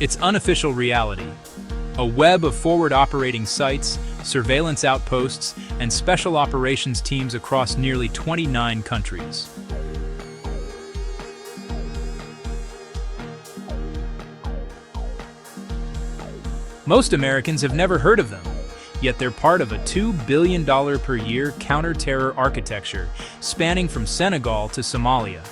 Its unofficial reality: a web of forward operating sites, surveillance outposts, and special operations teams across nearly 29 countries. Most Americans have never heard of them, yet they're part of a $2 billion per year counter-terror architecture spanning from Senegal to Somalia.